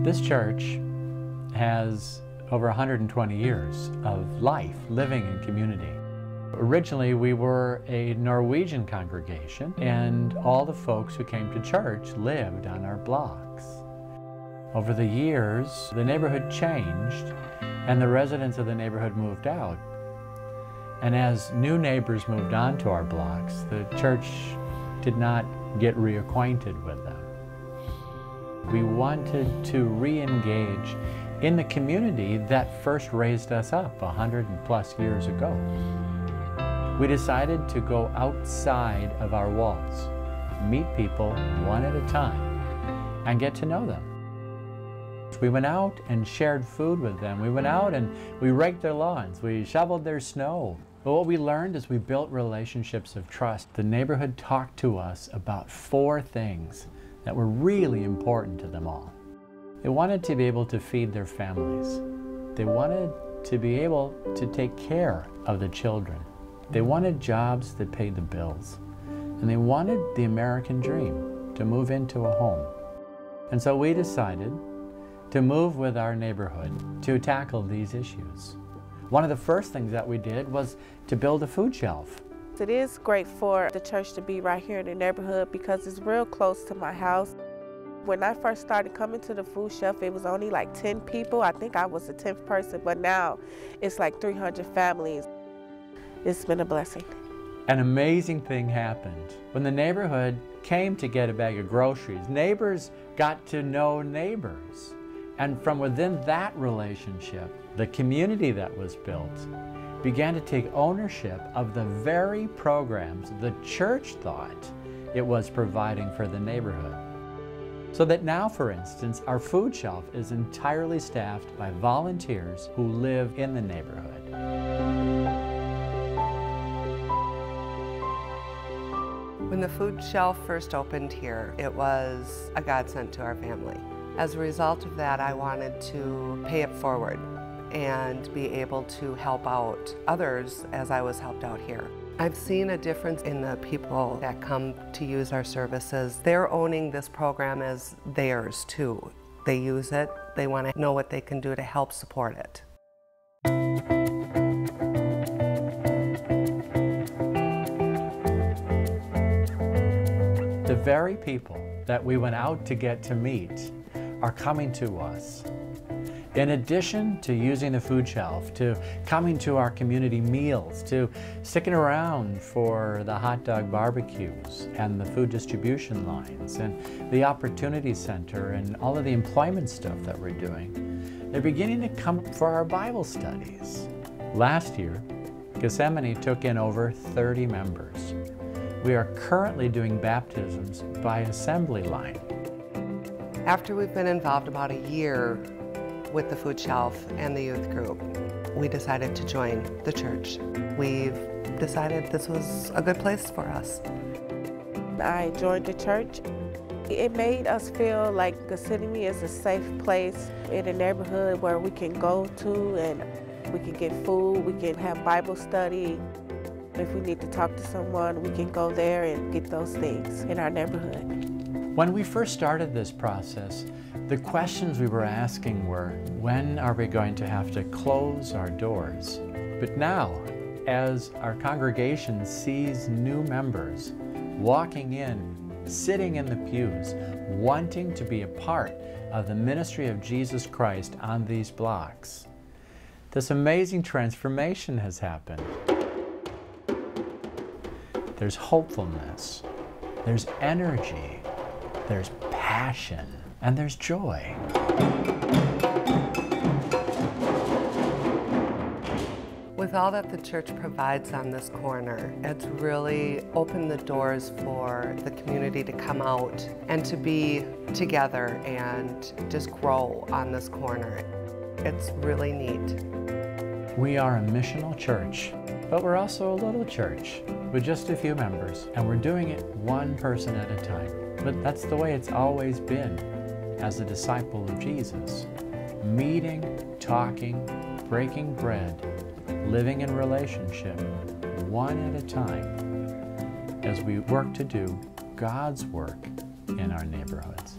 This church has over 120 years of life living in community. Originally, we were a Norwegian congregation, and all the folks who came to church lived on our blocks. Over the years, the neighborhood changed, and the residents of the neighborhood moved out. And as new neighbors moved onto our blocks, the church did not get reacquainted with them. We wanted to re-engage in the community that first raised us up 100+ years ago. We decided to go outside of our walls, meet people one at a time, and get to know them. We went out and shared food with them. We went out and we raked their lawns. We shoveled their snow. But what we learned is we built relationships of trust. The neighborhood talked to us about 4 things that were really important to them all. They wanted to be able to feed their families. They wanted to be able to take care of the children. They wanted jobs that paid the bills. And they wanted the American dream, to move into a home. And so we decided to move with our neighborhood to tackle these issues. One of the first things that we did was to build a food shelf. It is great for the church to be right here in the neighborhood because it's real close to my house. When I first started coming to the food shelf, it was only like 10 people. I think I was the 10th person, but now it's like 300 families. It's been a blessing. An amazing thing happened. When the neighborhood came to get a bag of groceries, neighbors got to know neighbors. And from within that relationship, the community that was built began to take ownership of the very programs the church thought it was providing for the neighborhood. So that now, for instance, our food shelf is entirely staffed by volunteers who live in the neighborhood. When the food shelf first opened here, it was a godsend to our family. As a result of that, I wanted to pay it forward and be able to help out others as I was helped out here. I've seen a difference in the people that come to use our services. They're owning this program as theirs too. They use it, they want to know what they can do to help support it. The very people that we went out to get to meet are coming to us. In addition to using the food shelf, to coming to our community meals, to sticking around for the hot dog barbecues and the food distribution lines and the opportunity center and all of the employment stuff that we're doing, they're beginning to come for our Bible studies. Last year, Gethsemane took in over 30 members. We are currently doing baptisms by assembly line. After we've been involved about a year with the food shelf and the youth group, we decided to join the church. We've decided this was a good place for us. I joined the church. It made us feel like Gethsemane is a safe place in a neighborhood where we can go to and we can get food, we can have Bible study. If we need to talk to someone, we can go there and get those things in our neighborhood. When we first started this process, the questions we were asking were, when are we going to have to close our doors? But now, as our congregation sees new members walking in, sitting in the pews, wanting to be a part of the ministry of Jesus Christ on these blocks, this amazing transformation has happened. There's hopefulness, there's energy, there's passion, and there's joy. With all that the church provides on this corner, it's really opened the doors for the community to come out and to be together and just grow on this corner. It's really neat. We are a missional church, but we're also a little church with just a few members, and we're doing it one person at a time. But that's the way it's always been as a disciple of Jesus. Meeting, talking, breaking bread, living in relationship, one at a time, as we work to do God's work in our neighborhoods.